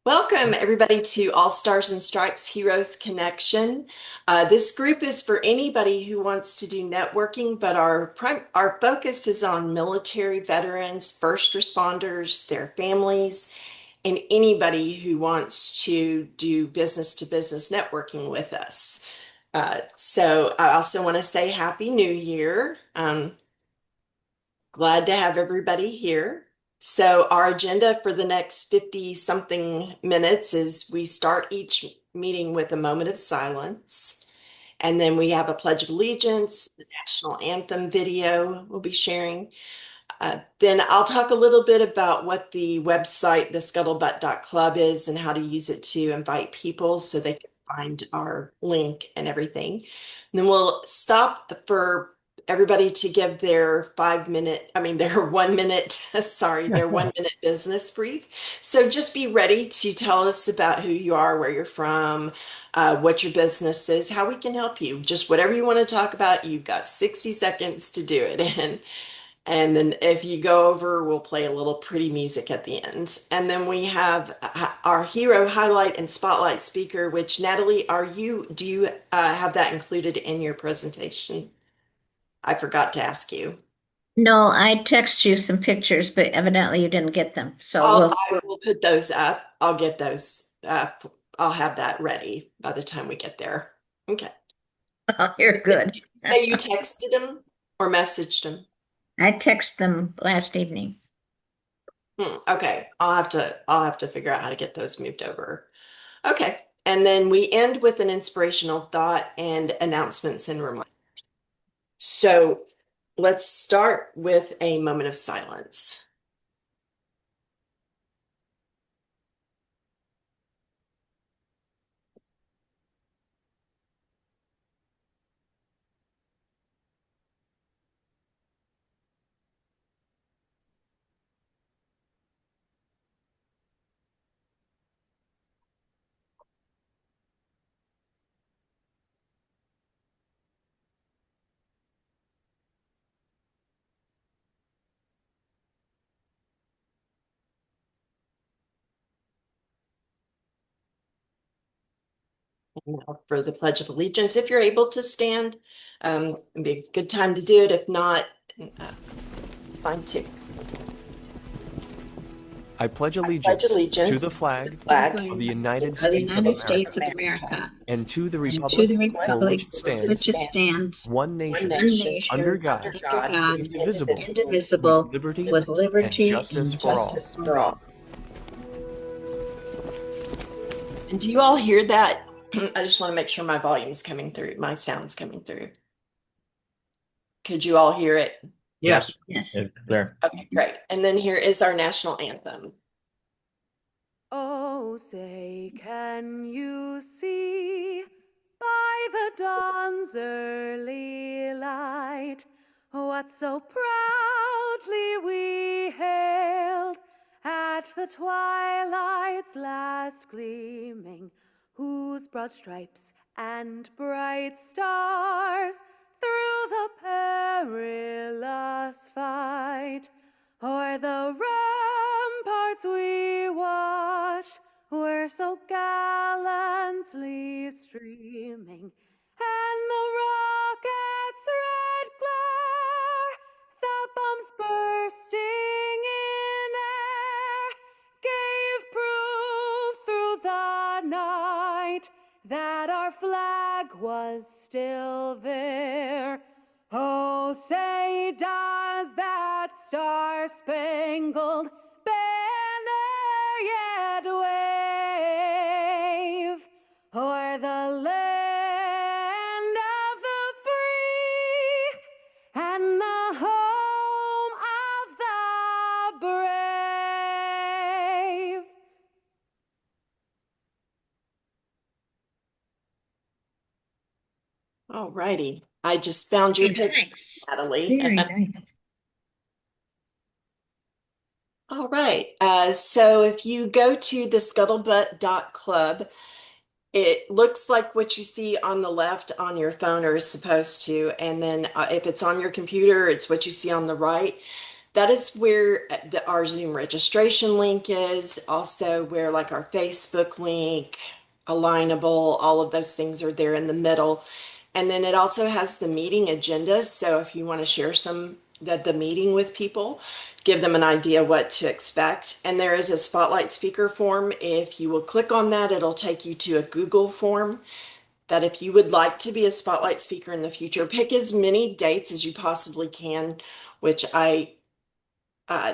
Welcome, everybody, to All Stars and Stripes Heroes Connection. This group is for anybody who wants to do networking, but our focus is on military veterans, first responders, their families, and anybody who wants to do business-to-business networking with us. So I also want to say Happy New Year. Glad to have everybody here. So our agenda for the next 50 something minutes is we start each meeting with a moment of silence. And then we have a Pledge of Allegiance, the national anthem video we'll be sharing. Then I'll talk a little bit about what the website, the scuttlebutt.club is and how to use it to invite people so they can find our link and everything. And then we'll stop for everybody to give their 5 minute, their 1 minute, sorry, their 1 minute business brief. So just be ready to tell us about who you are, where you're from, what your business is, how we can help you. Just whatever you want to talk about, you've got 60 seconds to do it in. And then if you go over, we'll play a little pretty music at the end. And then we have our hero highlight and spotlight speaker, which Natalie, do you have that included in your presentation? I forgot to ask you. No, I text you some pictures, but evidently you didn't get them. So I will put those up. I'll get those. I'll have that ready by the time we get there. Okay. oh, you're good. Hey, you texted them or messaged them? I texted them last evening. Okay, I'll have to figure out how to get those moved over. Okay, and then we end with an inspirational thought and announcements and reminders. So let's start with a moment of silence. Now for the Pledge of Allegiance, if you're able to stand, it'd be a good time to do it. If not, it's fine too. I pledge Pledge allegiance to allegiance the flag of the United Of the States of United America States of America and to the and to republic the for which republic it for which it stands, one nation, one nation, under under God, God, indivisible, with indivisible, liberty with and liberty justice and for all. justice for all. And do you all hear that? I just want to make sure my volume's coming through, my sound's coming through. Could you all hear it? Yes. Yes. It's there. Okay, great. And then here is our national anthem. Oh, say, can you see by the dawn's early light what so proudly we hailed at the twilight's last gleaming, whose broad stripes and bright stars through the perilous fight o'er the ramparts we watched were so gallantly streaming, and the rocket's red glare, the bombs bursting in air, gave proof through the night that our flag was still there. Oh, say, does that star-spangled banner yet wave o'er the land of the free and the home of the brave? All righty. I just found your Very picture, nice. Natalie. Very nice. All right. So if you go to the scuttlebutt.club, it looks like what you see on the left on your phone or is supposed to. And then if it's on your computer, it's what you see on the right. that is where our Zoom registration link is, also where like our Facebook link, Alignable, all of those things are there in the middle. And then it also has the meeting agenda. So if you want to share the meeting with people, give them an idea what to expect. And there is a spotlight speaker form. If you will click on that, it'll take you to a Google form that if you would like to be a spotlight speaker in the future, pick as many dates as you possibly can, which I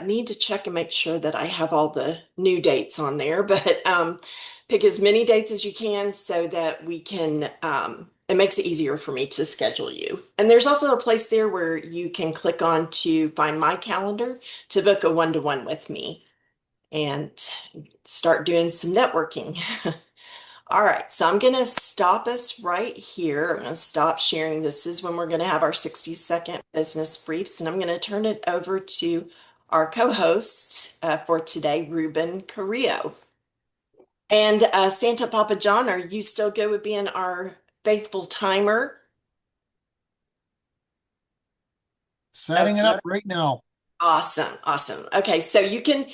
need to check and make sure that I have all the new dates on there, but pick as many dates as you can so that we can, it makes it easier for me to schedule you. And there's also a place there where you can click on to find my calendar to book a one-to-one with me and start doing some networking. All right, so I'm going to stop us right here. I'm going to stop sharing. This is when we're going to have our 60-second business briefs, and I'm going to turn it over to our co-host for today, Ruben Carrillo. And Santa Papa John, are you still good with being our faithful timer? Setting it up right now. Awesome, awesome. Okay, so you can,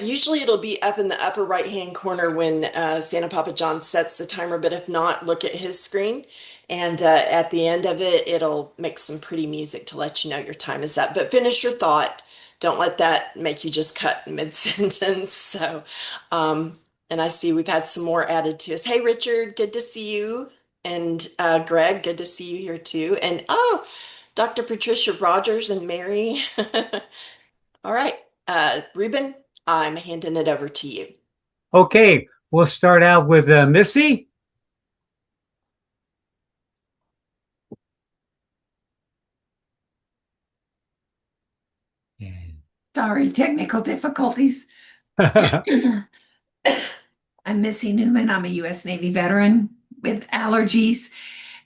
usually it'll be up in the upper right-hand corner when Santa Papa John sets the timer, but if not, look at his screen. And at the end of it, it'll make some pretty music to let you know your time is up. But finish your thought. Don't let that make you just cut mid-sentence. So, and I see we've had some more added to us. Hey, Richard, good to see you. And Greg, good to see you here too. And oh, Dr. Patricia Rogers and Mary. All right, Ruben, I'm handing it over to you. Okay, we'll start out with Missy. Sorry, technical difficulties. I'm Missy Newman. I'm a U.S. Navy veteran with allergies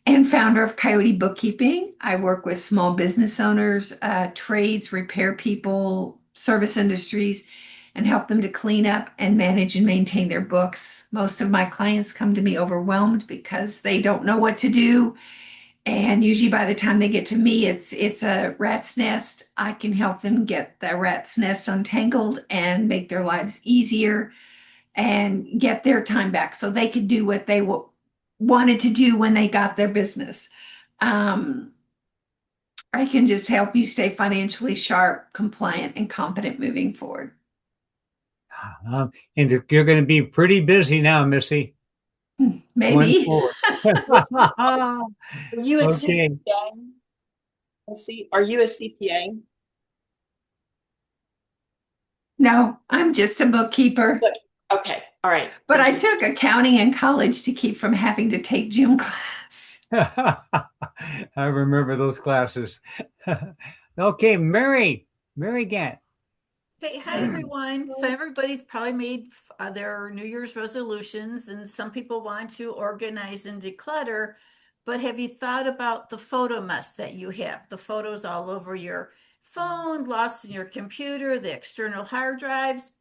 and founder of Coyote Bookkeeping. I work with small business owners, trades, repair people, service industries, and help them to clean up and manage and maintain their books. Most of my clients come to me overwhelmed because they don't know what to do. And usually by the time they get to me, it's a rat's nest. I can help them get the rat's nest untangled and make their lives easier and get their time back so they could do what they wanted to do when they got their business. I can just help you stay financially sharp, compliant, and competent moving forward. And you're going to be pretty busy now, Missy. Maybe. Are you a Okay. CPA? Are you a CPA? No, I'm just a bookkeeper. Okay, all right. But I took accounting in college to keep from having to take gym class. I remember those classes. Okay, Mary Gant. Okay, hi everyone. So everybody's probably made their New Year's resolutions, and some people want to organize and declutter, but have you thought about the photo mess that you have? The photos all over your phone, lost in your computer, the external hard drives.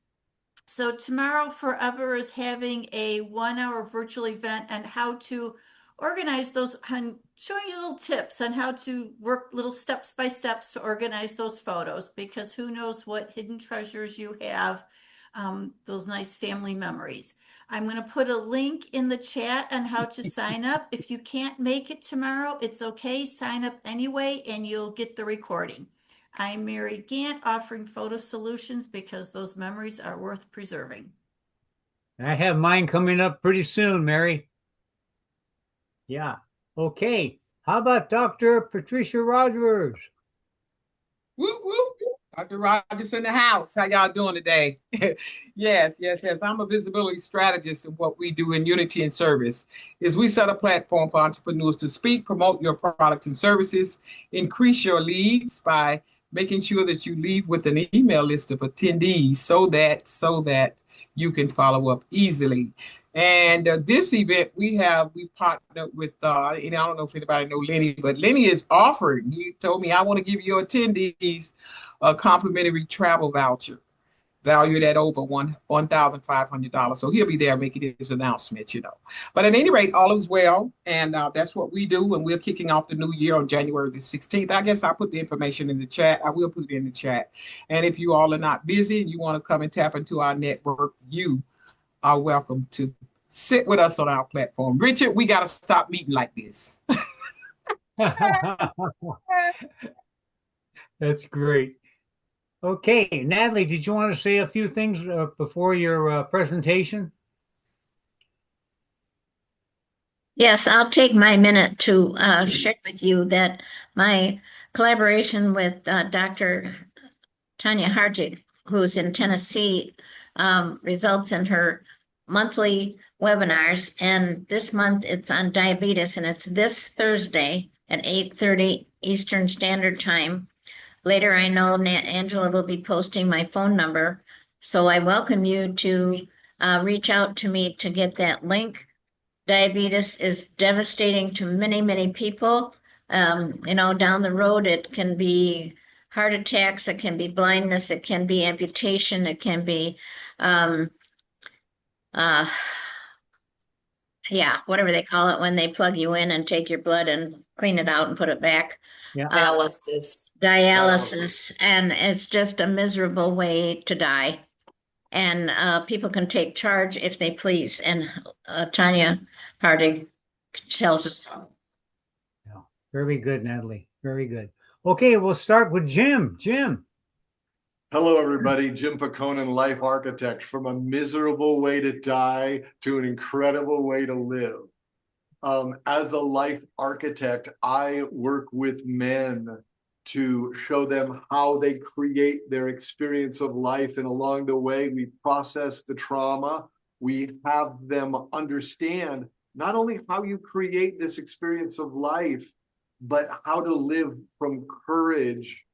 So tomorrow Forever is having a 1 hour virtual event on how to organize those, and showing you little tips on how to work little steps by steps to organize those photos, because who knows what hidden treasures you have, those nice family memories. I'm going to put a link in the chat on how to sign up. If you can't make it tomorrow, it's okay. Sign up anyway, and you'll get the recording. I'm Mary Gant, offering photo solutions because those memories are worth preserving. I have mine coming up pretty soon, Mary. Yeah. Okay. How about Dr. Patricia Rogers? Whoop, whoop. Dr. Rogers in the house. How y'all doing today? Yes. I'm a visibility strategist, and what we do in Unity and Service is we set a platform for entrepreneurs to speak, promote your products and services, increase your leads by making sure that you leave with an email list of attendees so that you can follow up easily. And this event we partnered with, and I don't know if anybody know Lenny, but Lenny is offering, he told me, I want to give your attendees a complimentary travel voucher. valued at over $1,500. So he'll be there making his announcement, But at any rate, all is well, and that's what we do. And we're kicking off the new year on January the 16th. I guess I'll put the information in the chat. I will put it in the chat. And if you all are not busy and you want to come and tap into our network, you are welcome to sit with us on our platform. Richard, we got to stop meeting like this. That's great. Okay, Natalie, did you want to say a few things before your presentation? Yes, I'll take my minute to share with you that my collaboration with Dr. Tanya Hartig, who's in Tennessee, results in her monthly webinars. And this month it's on diabetes, and it's this Thursday at 8:30 Eastern Standard Time. Later, I know Angela will be posting my phone number. So I welcome you to reach out to me to get that link. Diabetes is devastating to many, many people. Down the road, it can be heart attacks, it can be blindness, it can be amputation, it can be, whatever they call it when they plug you in and take your blood and clean it out and put it back. Yeah. Dialysis, and it's just a miserable way to die. And people can take charge if they please. And Tanya Hardig tells us. Yeah. Very good, Natalie. Very good. Okay, we'll start with Jim. Jim. Hello, everybody. Jim Paconin, life architect. From a miserable way to die to an incredible way to live. As a life architect, I work with men to show them how they create their experience of life. And along the way, we process the trauma. We have them understand not only how you create this experience of life, but how to live from courage,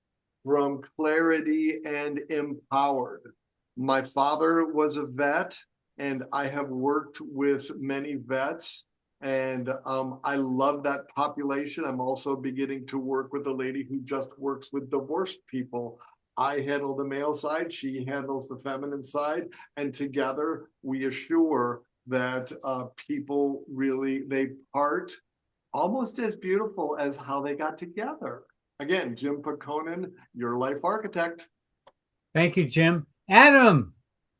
from clarity, and empowered. My father was a vet, and I have worked with many vets. And I love that population. I'm also beginning to work with a lady who just works with divorced people. I handle the male side, she handles the feminine side, and together we assure that people really, they part almost as beautiful as how they got together. Again, Jim Paconin, your life architect. Thank you, Jim. Adam,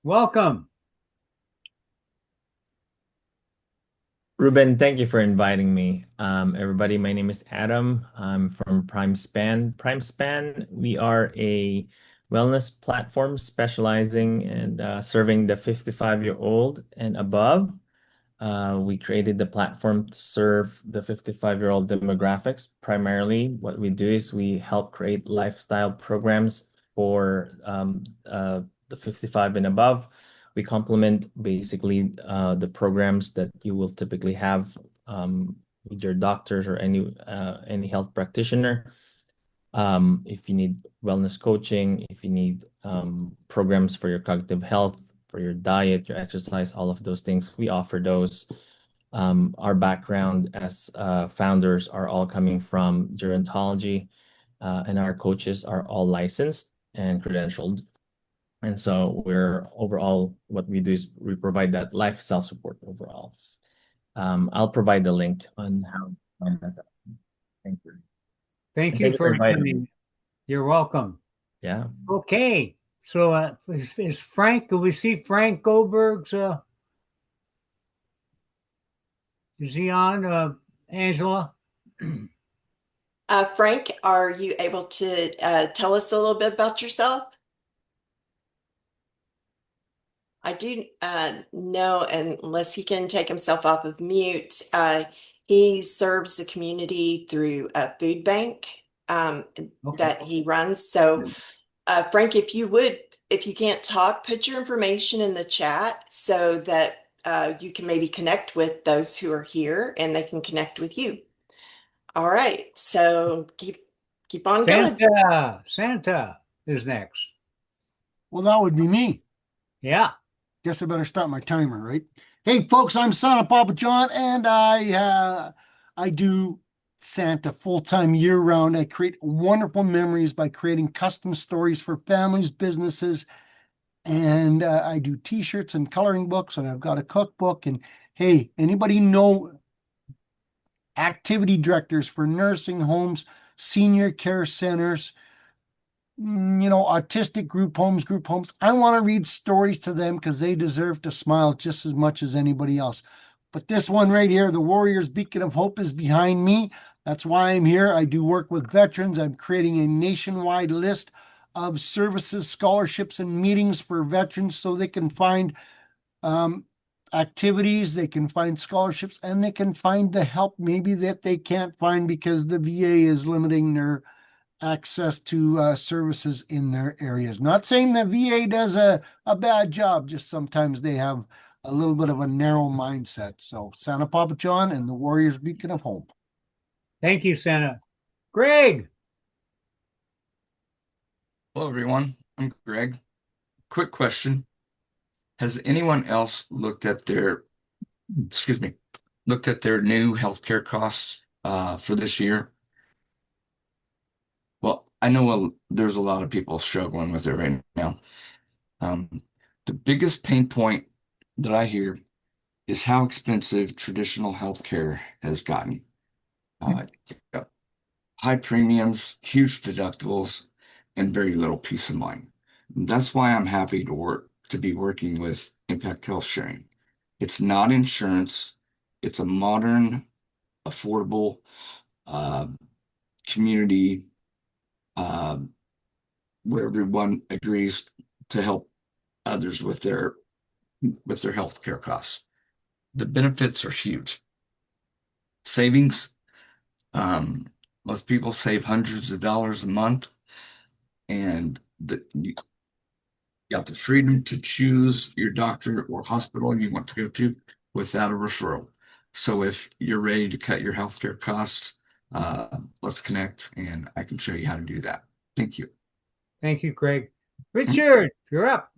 welcome. Ruben, thank you for inviting me. Everybody, my name is Adam. I'm from PrimeSpan. PrimeSpan, we are a wellness platform specializing in serving the 55-year-old and above. We created the platform to serve the 55-year-old demographics. Primarily, what we do is we help create lifestyle programs for the 55 and above. We complement basically the programs that you will typically have with your doctors or any health practitioner. If you need wellness coaching, if you need programs for your cognitive health, for your diet, your exercise, all of those things, we offer those. Our background as founders are all coming from gerontology, and our coaches are all licensed and credentialed. And so overall, what we do is we provide that lifestyle support overall. I'll provide the link on how to find that. Thank you. Thank you for coming. You're welcome. Yeah. Okay. So is Frank, do we see Frank Goldberg's, is he on, Angela? Frank, are you able to tell us a little bit about yourself? I do know, unless he can take himself off of mute, he serves the community through a food bank that he runs. So Frank, if you can't talk, put your information in the chat so that you can maybe connect with those who are here and they can connect with you. All right, so keep on going. Santa is next. Well, that would be me. Yeah. Guess I better start my timer, right? Hey, folks, I'm Santa Papa John, and I do Santa full-time year-round. I create wonderful memories by creating custom stories for families, businesses, And I do t-shirts and coloring books, and I've got a cookbook. And hey, anybody know activity directors for nursing homes, senior care centers, autistic group homes. I want to read stories to them because they deserve to smile just as much as anybody else. But this one right here, the Warriors Beacon of Hope, is behind me. That's why I'm here. I do work with veterans. I'm creating a nationwide list of services, scholarships, and meetings for veterans so they can find activities, they can find scholarships, and they can find the help maybe that they can't find because the VA is limiting their access to services in their areas. Not saying the VA does a bad job, just sometimes they have a little bit of a narrow mindset. So Santa Papa John and the Warriors Beacon of Hope. Thank you, Santa. Greg. Hello, everyone. I'm Greg. Quick question. Has anyone else looked at their new healthcare costs for this year? Well, I know there's a lot of people struggling with it right now. The biggest pain point that I hear is how expensive traditional healthcare has gotten. High premiums, huge deductibles, and very little peace of mind. That's why I'm happy to be working with Impact Health Sharing. It's not insurance. It's a modern, affordable community where everyone agrees to help others with their healthcare costs. The benefits are huge. Savings, most people save hundreds of dollars a month, and you got the freedom to choose your doctor or hospital you want to go to without a referral. So if you're ready to cut your healthcare costs, let's connect and I can show you how to do that. Thank you. Thank you, Greg. Richard, you're up.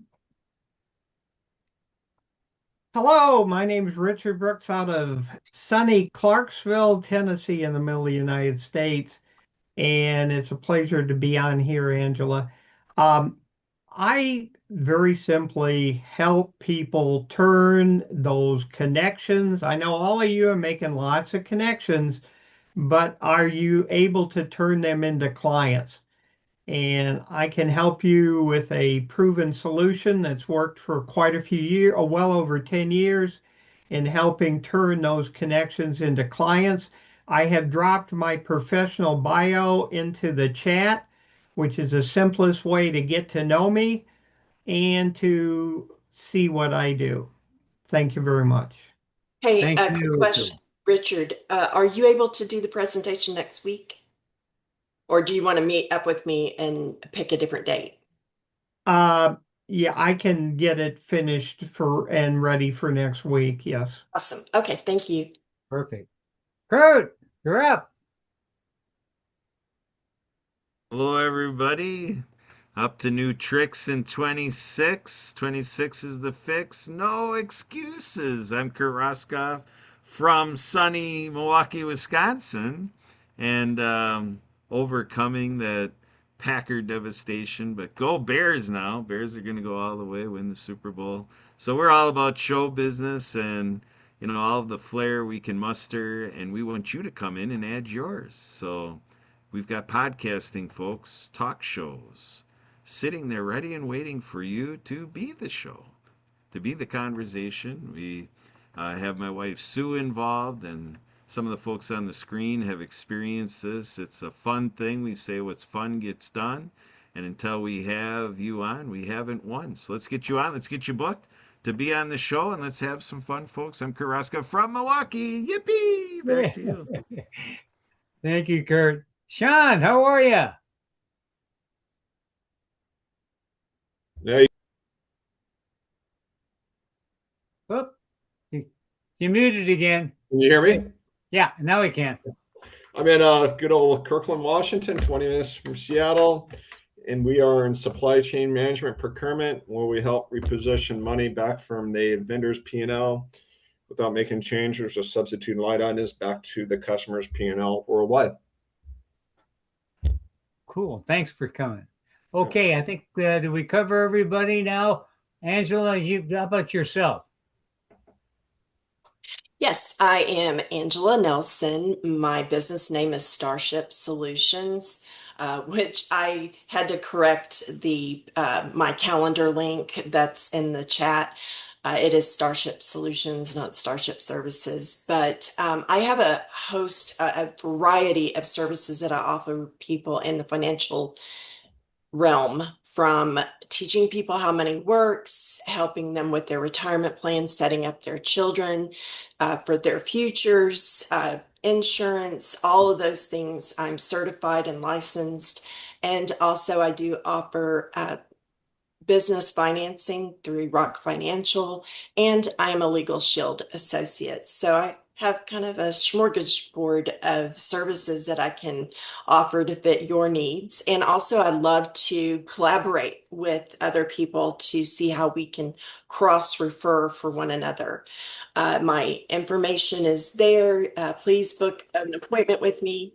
Hello, my name is Richard Brooks out of sunny Clarksville, Tennessee, in the middle of the United States. And it's a pleasure to be on here, Angela. I very simply help people turn those connections. I know all of you are making lots of connections, but are you able to turn them into clients? And I can help you with a proven solution that's worked for quite a few years, or well over 10 years, in helping turn those connections into clients. I have dropped my professional bio into the chat, which is the simplest way to get to know me and to see what I do. Thank you very much. Hey, Thank quick you, question, Richard. Are you able to do the presentation next week? Or do you want to meet up with me and pick a different date? Yeah, I can get it finished and ready for next week. Yes. Awesome. Okay, thank you. Perfect. Kurt, you're up. Hello, everybody. Up to new tricks in 26. 26 is the fix. No excuses. I'm Kurt Roskoff from sunny Milwaukee, Wisconsin, and overcoming that Packer devastation. But go Bears now. Bears are going to go all the way, win the Super Bowl. So we're all about show business and all of the flair we can muster, and we want you to come in and add yours. So we've got podcasting, folks, talk shows, sitting there ready and waiting for you to be the show, to be the conversation. We have my wife Sue involved, and some of the folks on the screen have experienced this. It's a fun thing. We say what's fun gets done, and until we have you on, we haven't won. So let's get you on. Let's get you booked to be on the show, and let's have some fun, folks. I'm Kurt Roskoff from Milwaukee. Yippee! Back to you. Thank you, Kurt. Sean, how are you? Yeah. Whoop. You muted again. Can you hear me? Yeah, now we can. I'm in good old Kirkland, Washington, 20 minutes from Seattle, and we are in supply chain management procurement, where we help reposition money back from the vendor's P&L without making changes or substituting line items back to the customer's P&L worldwide. Cool. Thanks for coming. Okay, I think did we cover everybody now? Angela, how about yourself? Yes, I am Angela Nelson. My business name is Starship Solutions, which I had to correct the my calendar link that's in the chat. It is Starship Solutions, not Starship Services. But I have a a variety of services that I offer people in the financial realm, from teaching people how money works, helping them with their retirement plans, setting up their children for their futures, insurance, all of those things. I'm certified and licensed. And also, I do offer business financing through Rock Financial, and I am a Legal Shield associate. So I have kind of a smorgasbord of services that I can offer to fit your needs. And also, I love to collaborate with other people to see how we can cross refer for one another. My information is there. Please book an appointment with me.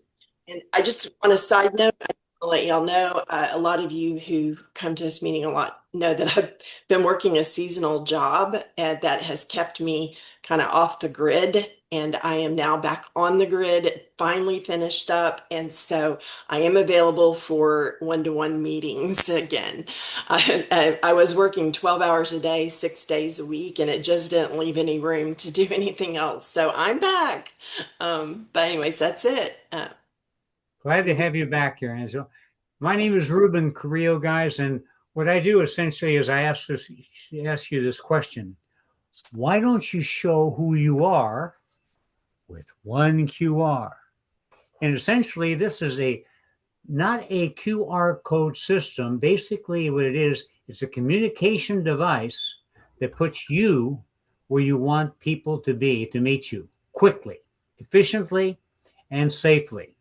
And I just, on a side note, I'll let y'all know, a lot of you who come to this meeting a lot know that I've been working a seasonal job that has kept me kind of off the grid. And I am now back on the grid, finally finished up. And so I am available for one-to-one meetings again. I was working 12 hours a day, 6 days a week, and it just didn't leave any room to do anything else. So I'm back. But anyways, that's it. Glad to have you back here, Angela. My name is Ruben Carrillo, guys, and what I do essentially is I ask you this question. Why don't you show who you are with one QR? And essentially, this is not a QR code system. Basically, what it is, it's a communication device that puts you where you want people to be to meet you quickly, efficiently, and safely.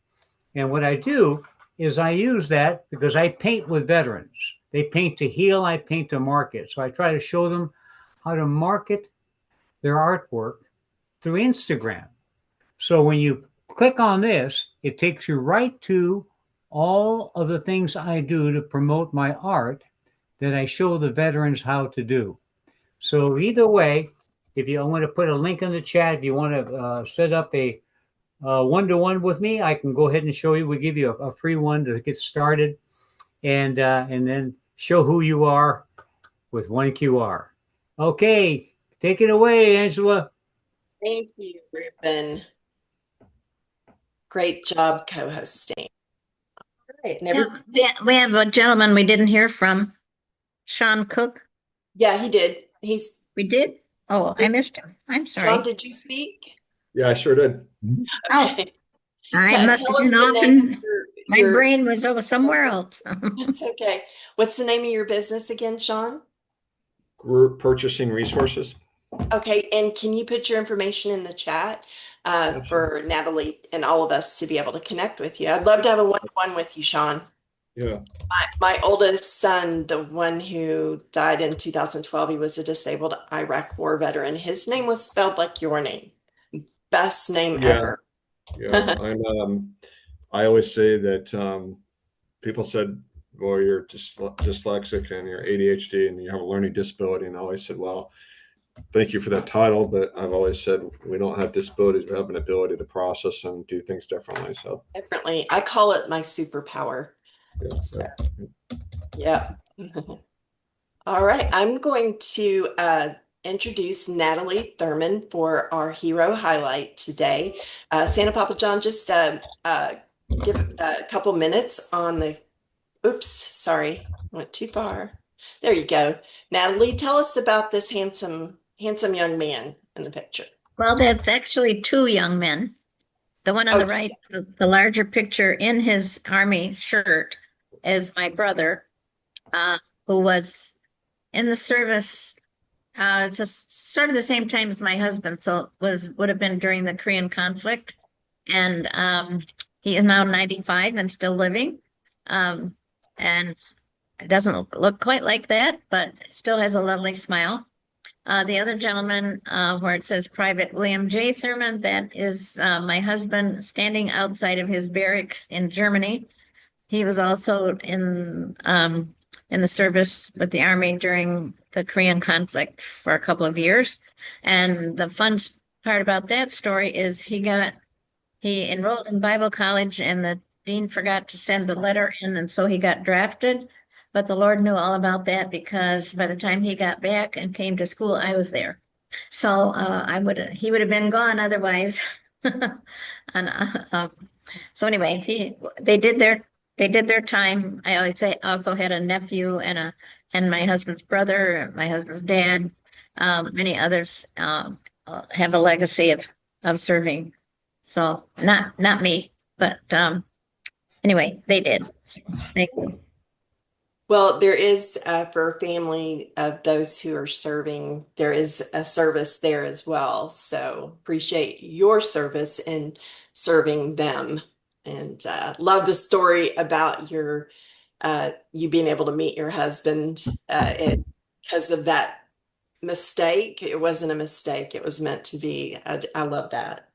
And what I do is I use that because I paint with veterans. They paint to heal, I paint to market. So I try to show them how to market their artwork through Instagram. So when you click on this, it takes you right to all of the things I do to promote my art that I show the veterans how to do. So either way, if you want to put a link in the chat, if you want to set up a one-to-one with me, I can go ahead and show you. We give you a free one to get started, and then show who you are with one QR. Okay, take it away, Angela. Thank you, Ruben. Great job co-hosting. All right, we have a gentleman we didn't hear from, Sean Cook. Yeah, he did. We did? Oh, I missed him. I'm sorry. Sean, did you speak? Yeah, I sure did. Oh, I must have been off and my brain was over somewhere else. It's okay. What's the name of your business again, Sean? Group Purchasing Resources. Okay, and can you put your information in the chat for Natalie and all of us to be able to connect with you? I'd love to have a one-to-one with you, Sean. Yeah. My oldest son, the one who died in 2012, he was a disabled Iraq war veteran. His name was spelled like your name. Best name ever. Yeah, I always say that people said, well, you're dyslexic and you're ADHD and you have a learning disability. And I always said, well, thank you for that title, but I've always said we don't have disabilities. We have an ability to process and do things differently. So differently. I call it my superpower. Yeah. So, yeah. All right. I'm going to introduce Natalie Thurmond for our hero highlight today. Santa Papa John, just give a couple minutes on the, oops, sorry, went too far. There you go. Natalie, tell us about this handsome young man in the picture. Well, that's actually two young men. The one on the right, the larger picture in his army shirt, is my brother, who was in the service just sort of the same time as my husband. So it would have been during the Korean conflict. And he is now 95 and still living. And it doesn't look quite like that, but still has a lovely smile. The other gentleman, where it says Private William J. Thurmond, that is my husband standing outside of his barracks in Germany. He was also in the service with the Army during the Korean conflict for a couple of years. And the fun part about that story is he enrolled in Bible college and the dean forgot to send the letter in, and so he got drafted. But the Lord knew all about that because by the time he got back and came to school, I was there. So he would have been gone otherwise. And so anyway, they did their time. I always say also had a nephew and my husband's brother, my husband's dad, many others have a legacy of serving. So not me, but anyway, they did. So, thank you. Well, there is, for a family of those who are serving, there is a service there as well. So appreciate your service in serving them. And love the story about you being able to meet your husband because of that mistake. It wasn't a mistake. It was meant to be. I love that.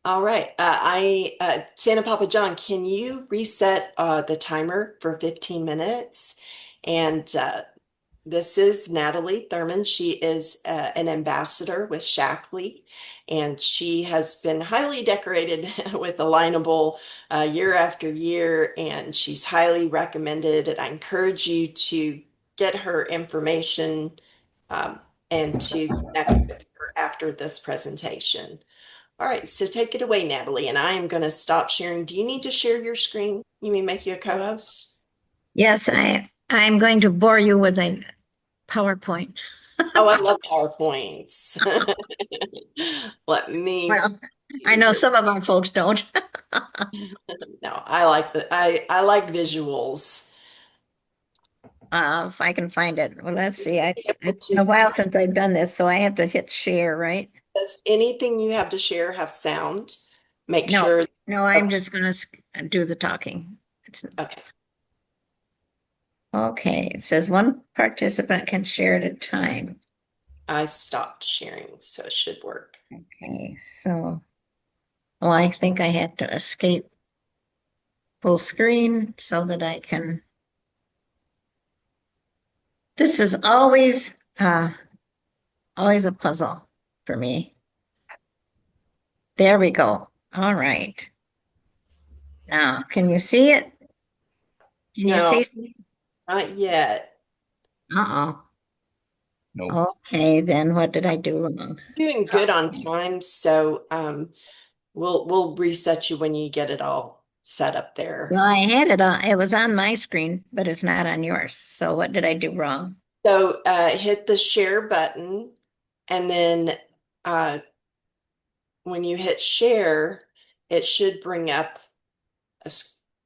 All right. Santa Papa John, can you reset the timer for 15 minutes? And this is Natalie Thurmond. She is an ambassador with Shaklee, and she has been highly decorated with Alignable year after year, and she's highly recommended. And I encourage you to get her information and to connect with her after this presentation. All right, so take it away, Natalie, and I am going to stop sharing. Do you need to share your screen? You mean make you a co-host? Yes, I'm going to bore you with a PowerPoint. Oh, I love PowerPoints. Let me. Well, I know some of our folks don't. No, I like visuals. If I can find it. Well, let's see. It's been a while since I've done this, so I have to hit share, right? Does anything you have to share have sound? Make No, sure. no, I'm just going to do the talking. Okay. Okay, it says one participant can share at a time. I stopped sharing, so it should work. Okay, so, well, I think I have to escape full screen so that I can. This is always a puzzle for me. There we go. All right. Now, can you see it? Can you No, see? not yet. Uh-oh. No. Okay, then what did I do wrong? Doing good on time, so we'll reset you when you get it all set up there. Well, I had it on, it was on my screen, but it's not on yours. So what did I do wrong? So hit the share button, and then when you hit share, it should bring up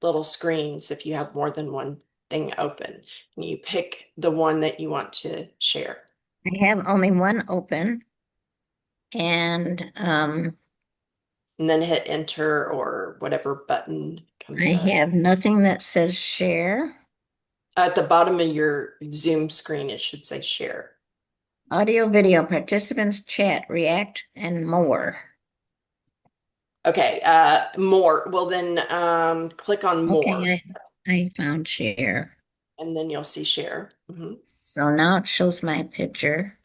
little screens if you have more than one thing open. And you pick the one that you want to share. I have only one open, and then hit enter or whatever button comes I up. have nothing that says share. At the bottom of your Zoom screen, it should say share. Audio, video, participants, chat, react, and more. Okay, more. Well, then click on more. Okay, I found share. And then you'll see share. So now it shows my picture.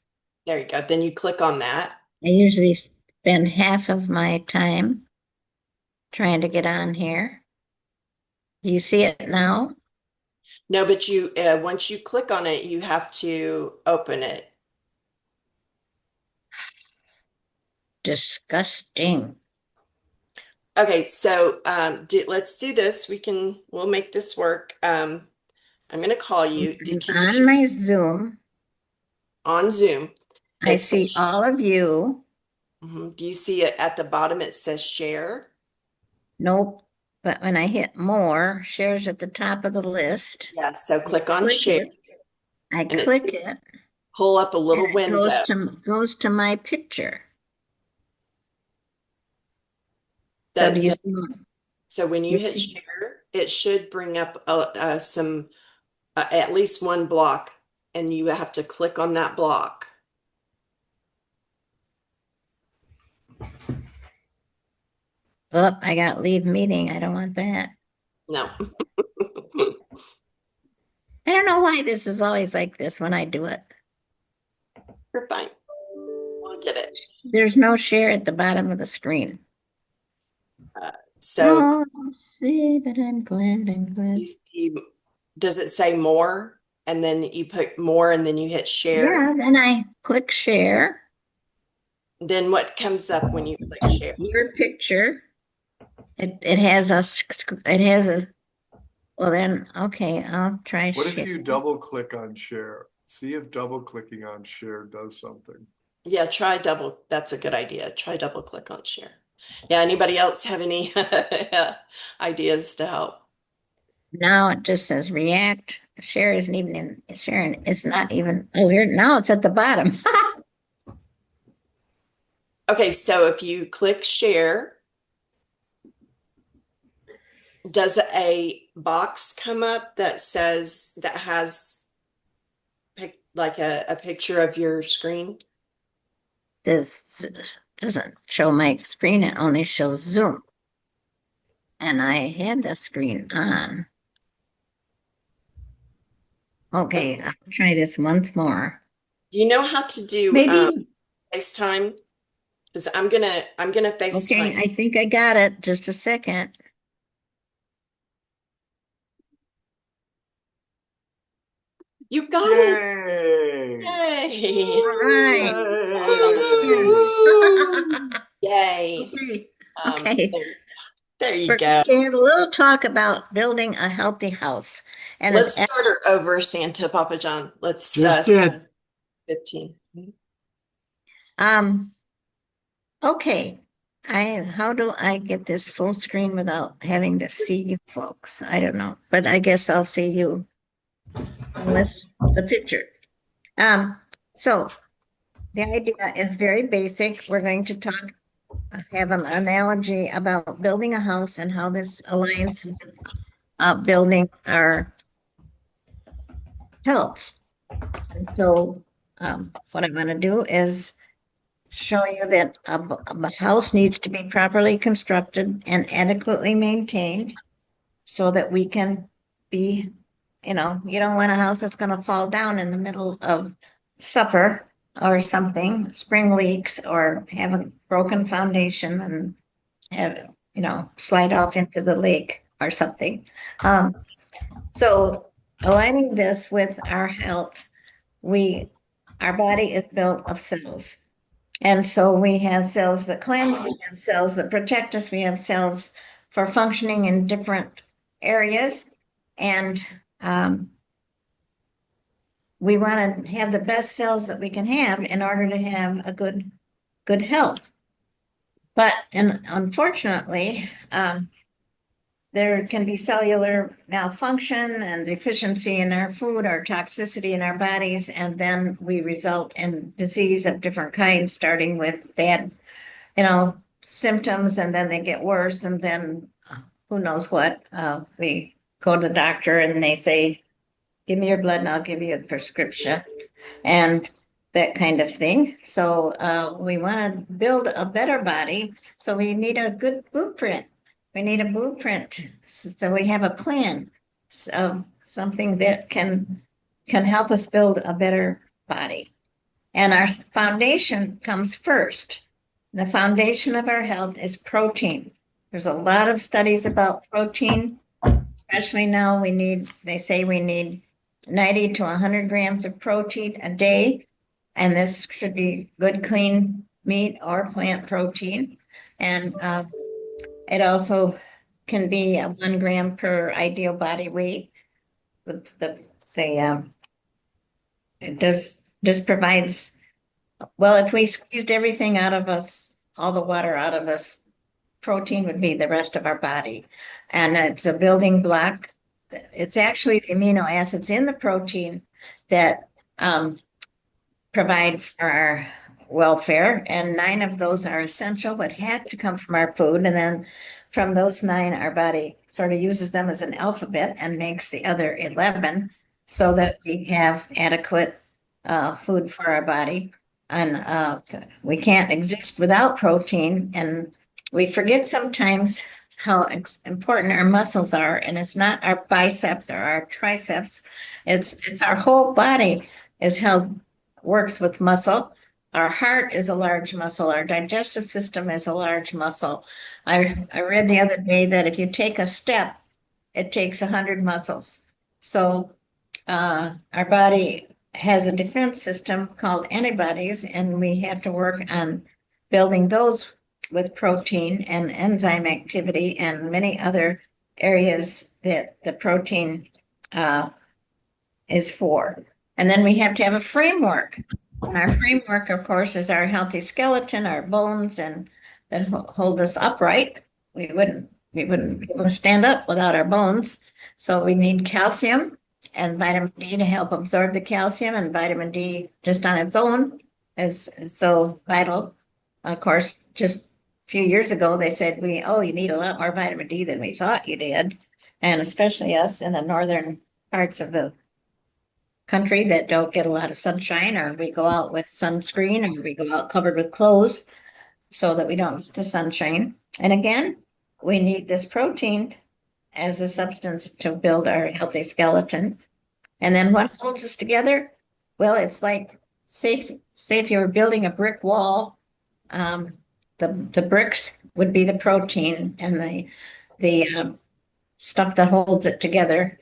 There you go. Then you click on that. I usually spend half of my time trying to get on here. Do you see it now? No, but you once you click on it, you have to open it. Disgusting. Okay, so let's do this. We'll make this work. I'm going to call you. On my Zoom. On Zoom. I see all of you. Do you see it at the bottom? It says share. Nope. But when I hit more, share's at the top of the list. Yeah, so click on share. I click it. Pull up a little window. Goes to my picture. So when you hit share, it should bring up some at least one block, and you have to click on that block. Oh, I got leave meeting. I don't want that. No. I don't know why this is always like this when I do it. You're fine. We'll get it. There's no share at the bottom of the screen. So Oh, see, but I'm glad, I'm glad. does it say more? And then you put more and then you hit share? Yeah, then I click share. Then what comes up when you click share? Your picture. It has a, well then, okay, I'll try What if share. you double click on share? See if double clicking on share does something. Yeah, that's a good idea. Try double click on share. Yeah, anybody else have any ideas to help? Now it just says react. Share isn't even in, sharing it's not even, oh, here, now it's at the bottom. Okay, so if you click share, does a box come up that has like a picture of your screen? This doesn't show my screen, it only shows Zoom. And I had the screen on. Okay, I'll try this once more. Do you know how to do Maybe FaceTime? Because I'm gonna FaceTime. Okay, I think I got it. Just a second. You got Yay! it! Yay! All right. Yay! Okay. Okay. There you We're go. going to have a little talk about building a healthy house. And Let's start her over, Santa Papa John. Let's Just did. 15. Okay. How do I get this full screen without having to see you folks? I don't know, but I guess I'll see you with the picture. So the idea is very basic. We're going to have an analogy about building a house and how this aligns with building our health. And so what I'm going to do is show you that a house needs to be properly constructed and adequately maintained so that we can be, you don't want a house that's going to fall down in the middle of supper or something, spring leaks, or have a broken foundation and have, slide off into the lake or something. So aligning this with our health, our body is built of cells. And so we have cells that cleanse, we have cells that protect us, we have cells for functioning in different areas. And we want to have the best cells that we can have in order to have a good health. But unfortunately, there can be cellular malfunction and deficiency in our food or toxicity in our bodies, and then we result in disease of different kinds, starting with bad, symptoms, and then they get worse, and then who knows what. We go to the doctor and they say, give me your blood and I'll give you a prescription, and that kind of thing. So we want to build a better body, so we need a good blueprint. We need a blueprint, so we have a plan of something that can help us build a better body. And our foundation comes first. The foundation of our health is protein. There's a lot of studies about protein, especially now they say we need 90 to 100 grams of protein a day. And this should be good, clean meat or plant protein. And it also can be 1 gram per ideal body weight. It just provides, well, if we squeezed everything out of us, all the water out of us, protein would be the rest of our body. And it's a building block. It's actually the amino acids in the protein that provide for our welfare, and 9 of those are essential but have to come from our food, and then from those 9 our body sort of uses them as an alphabet and makes the other 11 so that we have adequate food for our body. And we can't exist without protein, and we forget sometimes how important our muscles are, and it's not our biceps or our triceps. It's our whole body is how works with muscle. Our heart is a large muscle. Our digestive system is a large muscle. I read the other day that if you take a step, it takes 100 muscles. So our body has a defense system called antibodies, and we have to work on building those with protein and enzyme activity and many other areas that the protein is for. And then we have to have a framework. And our framework, of course, is our healthy skeleton, our bones, and that hold us upright. We wouldn't be able to stand up without our bones. So we need calcium and vitamin D to help absorb the calcium, and vitamin D just on its own is so vital. Of course, just a few years ago, they said you need a lot more vitamin D than we thought you did. And especially us in the northern parts of the country that don't get a lot of sunshine, or we go out with sunscreen, or we go out covered with clothes so that we don't get the sunshine. And again, we need this protein as a substance to build our healthy skeleton. And then what holds us together? Well, it's like, say if you were building a brick wall, the bricks would be the protein, and the stuff that holds it together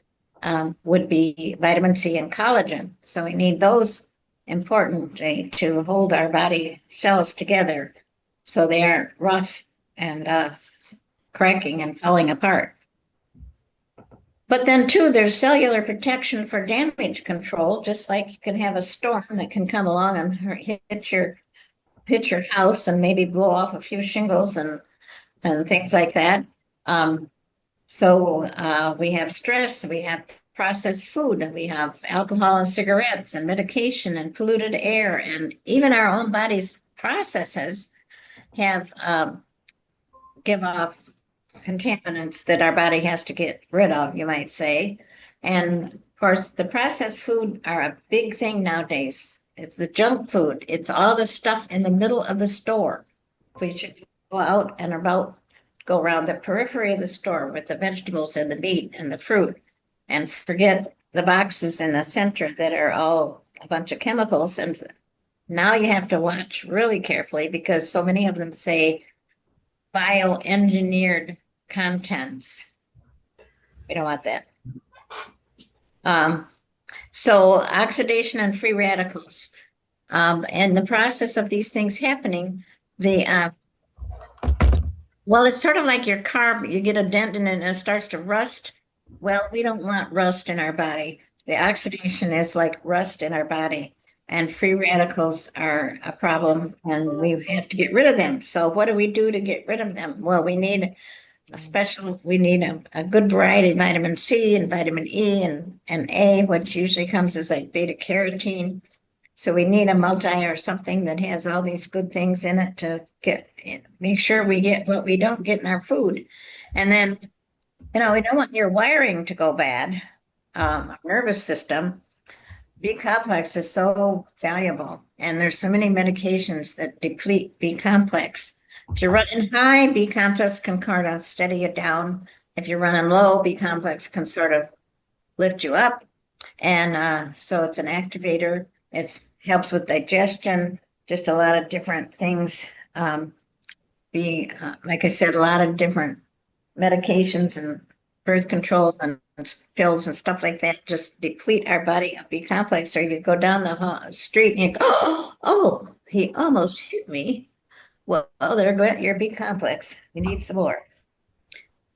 would be vitamin C and collagen. So we need those importantly to hold our body cells together so they aren't rough and cracking and falling apart. But then too, there's cellular protection for damage control, just like you can have a storm that can come along and hit your house and maybe blow off a few shingles and things like that. So we have stress, we have processed food, and we have alcohol and cigarettes and medication and polluted air, and even our own body's processes have give off contaminants that our body has to get rid of, you might say. And of course, the processed food are a big thing nowadays. It's the junk food. It's all the stuff in the middle of the store. We should go out and go around the periphery of the store with the vegetables and the meat and the fruit, and forget the boxes in the center that are all a bunch of chemicals. And now you have to watch really carefully, because so many of them say bioengineered contents. We don't want that. So oxidation and free radicals. And the process of these things happening, well, it's sort of like your car, you get a dent in it and it starts to rust. Well, we don't want rust in our body. The oxidation is like rust in our body, and free radicals are a problem, and we have to get rid of them. So what do we do to get rid of them? Well, we need a good variety of vitamin C and vitamin E and A, which usually comes as like beta carotene. So we need a multi or something that has all these good things in it to make sure we get what we don't get in our food. And then, we don't want your wiring to go bad. Nervous system. B complex is so valuable, and there's so many medications that deplete B complex. If you're running high, B complex can kind of steady you down. If you're running low, B complex can sort of lift you up. And so it's an activator. It helps with digestion, just a lot of different things. Like I said, a lot of different medications and birth control and pills and stuff like that just deplete our body of B complex. Or you go down the street and you go, oh, he almost hit me. Well, there go your B complex. You need some more.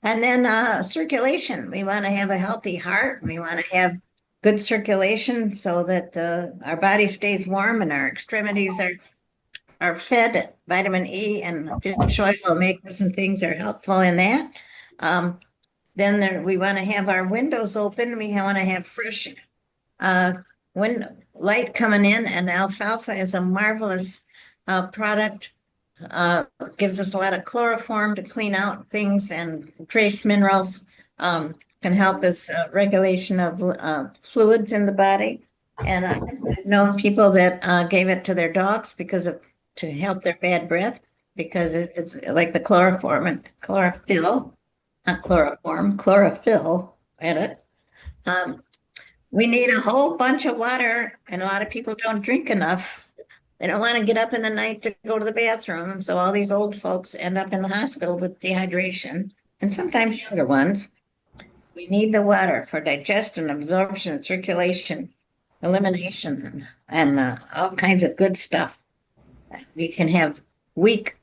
And then circulation. We want to have a healthy heart. We want to have good circulation so that our body stays warm and our extremities are fed. Vitamin E and fish oil omegas and things are helpful in that. Then we want to have our windows open. We want to have fresh light coming in, and alfalfa is a marvelous product. Gives us a lot of chloroform to clean out things, and trace minerals. Can help us regulation of fluids in the body. And I've known people that gave it to their dogs to help their bad breath, because it's like the chloroform and chlorophyll. not chloroform, chlorophyll in it. Um, we need a whole bunch of water, and a lot of people don't drink enough. They don't want to get up in the night to go to the bathroom, so all these old folks end up in the hospital with dehydration, and sometimes younger ones. We need the water for digestion, absorption, circulation, elimination, and all kinds of good stuff. We can have weak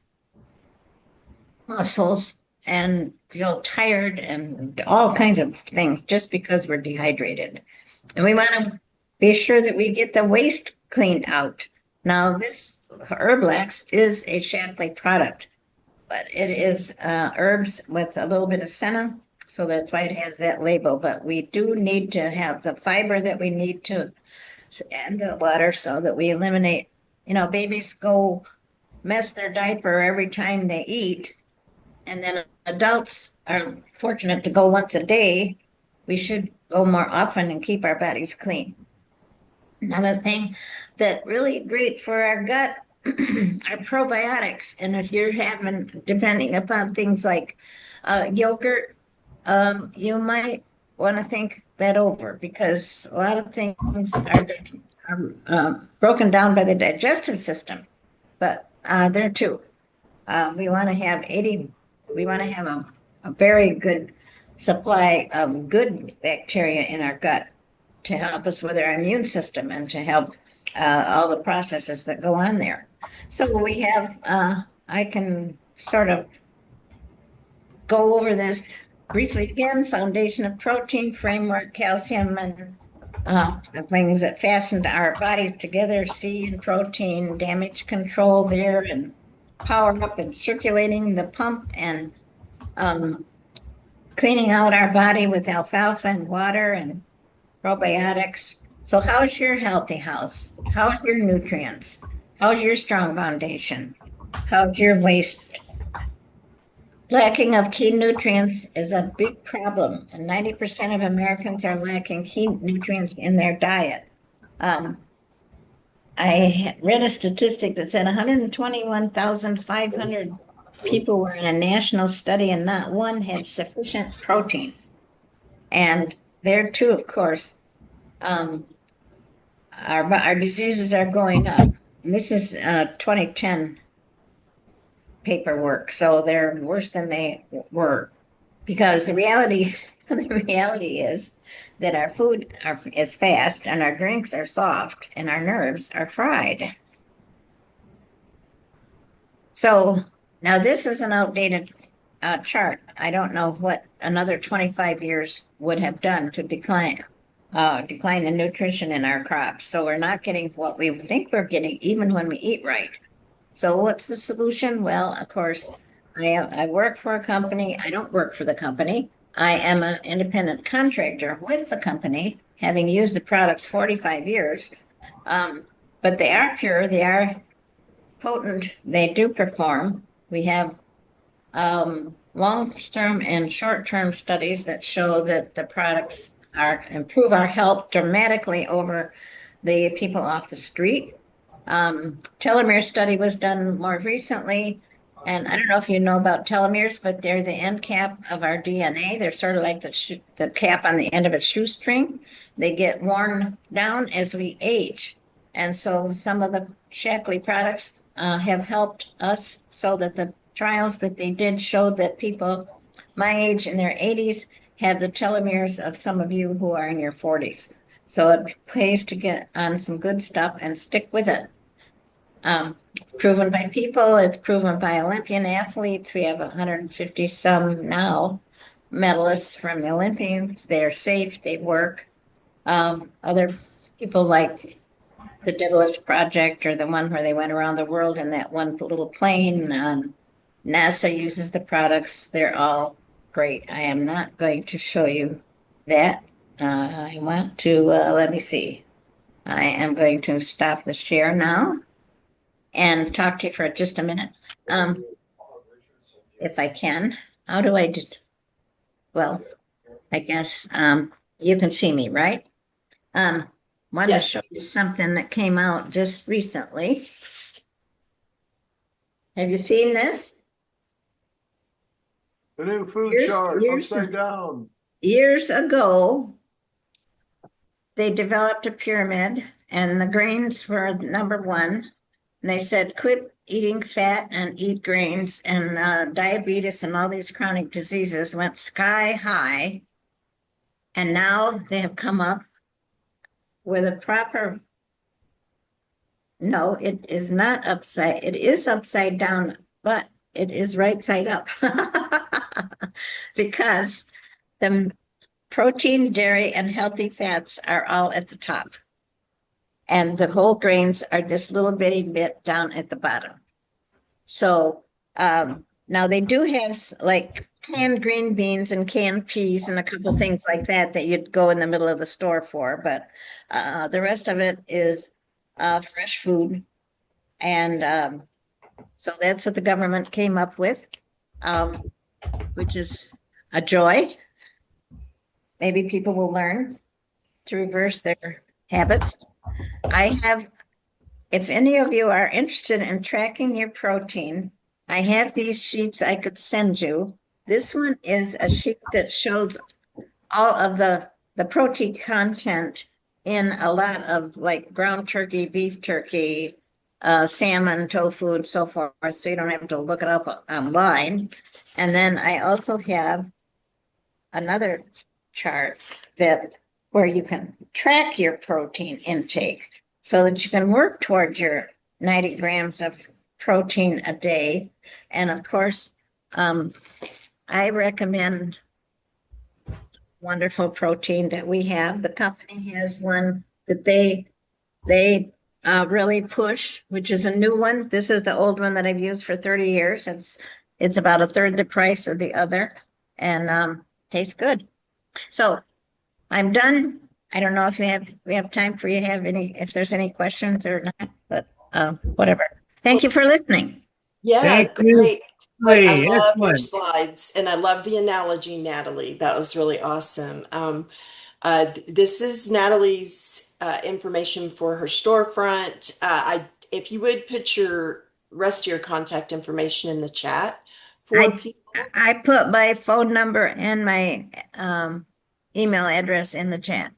muscles and feel tired and all kinds of things just because we're dehydrated. And we want to be sure that we get the waste cleaned out. Now, this Herblax is a Shaklee product, but it is herbs with a little bit of senna, so that's why it has that label. But we do need to have the fiber that we need to add the water so that we eliminate, babies go mess their diaper every time they eat, and then adults are fortunate to go once a day. We should go more often and keep our bodies clean. Another thing that really great for our gut are probiotics. And if you're having, depending upon things like yogurt, you might want to think that over because a lot of things are broken down by the digestive system. But there too, we want to have a very good supply of good bacteria in our gut to help us with our immune system and to help all the processes that go on there. So we have, I can sort of go over this briefly again, foundation of protein, framework, calcium, and the things that fasten our bodies together, C and protein, damage control there, and power up and circulating the pump and cleaning out our body with alfalfa and water and probiotics. So how's your healthy house? How's your nutrients? How's your strong foundation? How's your waste? Lacking of key nutrients is a big problem, and 90% of Americans are lacking key nutrients in their diet. I read a statistic that said 121,500 people were in a national study and not one had sufficient protein. And there too, of course, our diseases are going up. And this is 2010 paperwork, so they're worse than they were. Because the reality is that our food is fast and our drinks are soft and our nerves are fried. So now this is an outdated chart. I don't know what another 25 years would have done to decline the nutrition in our crops. So we're not getting what we think we're getting, even when we eat right. So what's the solution? Well, of course, I work for a company. I don't work for the company. I am an independent contractor with the company, having used the products 45 years. But they are pure, they are potent, they do perform. We have long-term and short-term studies that show that the products improve our health dramatically over the people off the street. Telomere study was done more recently, and I don't know if you know about telomeres, but they're the end cap of our DNA. They're sort of like the cap on the end of a shoestring. They get worn down as we age. And so some of the Shaklee products have helped us so that the trials that they did showed that people my age in their 80s have the telomeres of some of you who are in your 40s. So it pays to get on some good stuff and stick with it. It's proven by people, it's proven by Olympian athletes. We have 150 some now medalists from the Olympians. They're safe, they work. Other people like the Daedalus Project or the one where they went around the world in that one little plane. NASA uses the products. They're all great. I am not going to show you that. I want to, let me see. I am going to stop the share now and talk to you for just a minute. If I can. How do I do? Well, I guess you can see me, right? Wanted to show you something that came out just recently. Have you seen this? The new food chart upside down. Years ago, they developed a pyramid, and the grains were number one. And they said, quit eating fat and eat grains, and diabetes and all these chronic diseases went sky high. And now they have come up with a proper, no, it is not upside, it is upside down, but it is right side up. Because the protein, dairy, and healthy fats are all at the top. And the whole grains are this little bitty bit down at the bottom. So now they do have like canned green beans and canned peas and a couple things like that that you'd go in the middle of the store for, but the rest of it is fresh food. And so that's what the government came up with, which is a joy. Maybe people will learn to reverse their habits. If any of you are interested in tracking your protein, I have these sheets I could send you. This one is a sheet that shows all of the protein content in a lot of like ground turkey, beef turkey, salmon, tofu, and so forth, so you don't have to look it up online. And then I also have another chart where you can track your protein intake so that you can work towards your 90 grams of protein a day. And of course, I recommend wonderful protein that we have. The company has one that they really push, which is a new one. This is the old one that I've used for 30 years. It's about a third the price of the other, and tastes good. So I'm done. I don't know if we have time for you to have if there's any questions or not, but whatever. Thank you for listening. Yeah, Thank great. Great. I Hey, love your excellent. slides, and I love the analogy, Natalie. That was really awesome. This is Natalie's information for her storefront. If you would put your rest of your contact information in the chat for people. I put my phone number and my email address in the chat.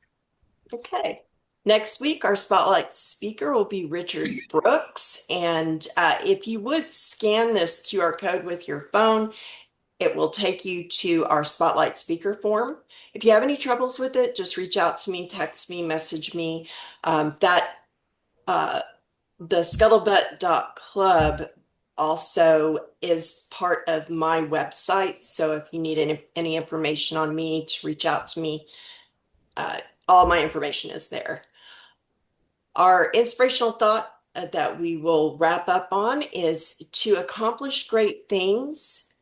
Okay. Next week, our spotlight speaker will be Richard Brooks. And if you would scan this QR code with your phone, it will take you to our spotlight speaker form. If you have any troubles with it, just reach out to me, text me, message me. The scuttlebutt.club also is part of my website. So if you need any information on me, to reach out to me, all my information is there. Our inspirational thought that we will wrap up on is to accomplish great things,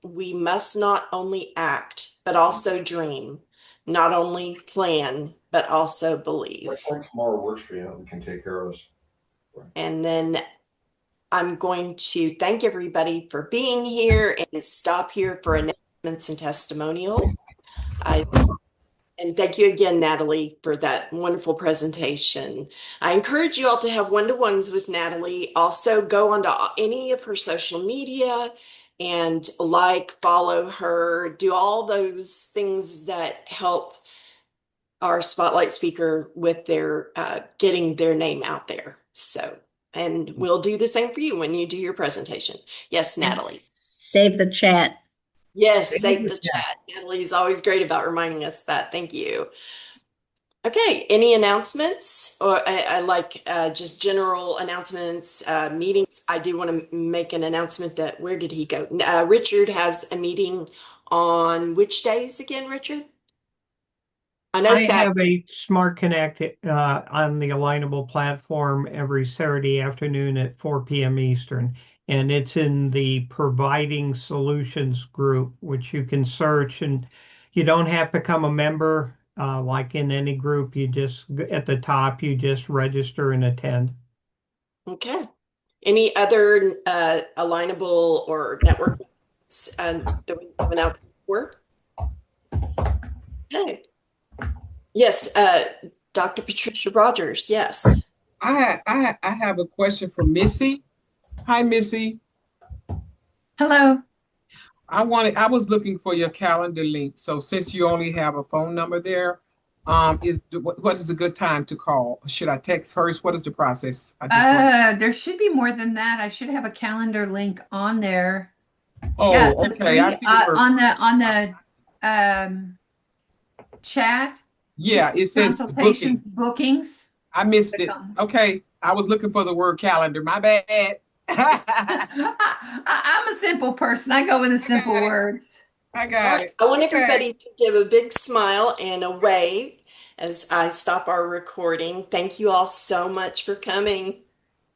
we must not only act, but also dream, not only plan, but also believe. Tomorrow works for you. We can take care of us. And then I'm going to thank everybody for being here and stop here for announcements and testimonials. And thank you again, Natalie, for that wonderful presentation. I encourage you all to have one-to-ones with Natalie. Also, go onto any of her social media and follow her, do all those things that help our spotlight speaker with their getting their name out there. So, and we'll do the same for you when you do your presentation. Yes, Natalie. Save the chat. Yes, save the chat. Natalie's always great about reminding us that. Thank you. Okay, any announcements? Or I like just general announcements, meetings. I do want to make an announcement that, where did he go? Richard has a meeting on which days again, Richard? I know have a Smart Connect on the Alignable platform every Saturday afternoon at 4 p.m. Eastern. And it's in the Providing Solutions group, which you can search, and you don't have to become a member like in any group. You just, at the top, you just register and attend. Okay. Any other Alignable or network that we haven't out for? Okay. Yes, Dr. Patricia Rogers, yes. I have a question for Missy. Hi, Missy. Hello. I was looking for your calendar link. So since you only have a phone number there, what is a good time to call? Should I text first? What is the process? There should be more than that. I should have a calendar link on there. Oh, yeah, it's okay. I see the word. on the chat. Yeah, it says consultations, bookings. I missed it. Okay, I was looking for the word calendar. My bad. I'm a simple person. I go with the simple words. I got it. I want everybody to give a big smile and a wave as I stop our recording. Thank you all so much for coming.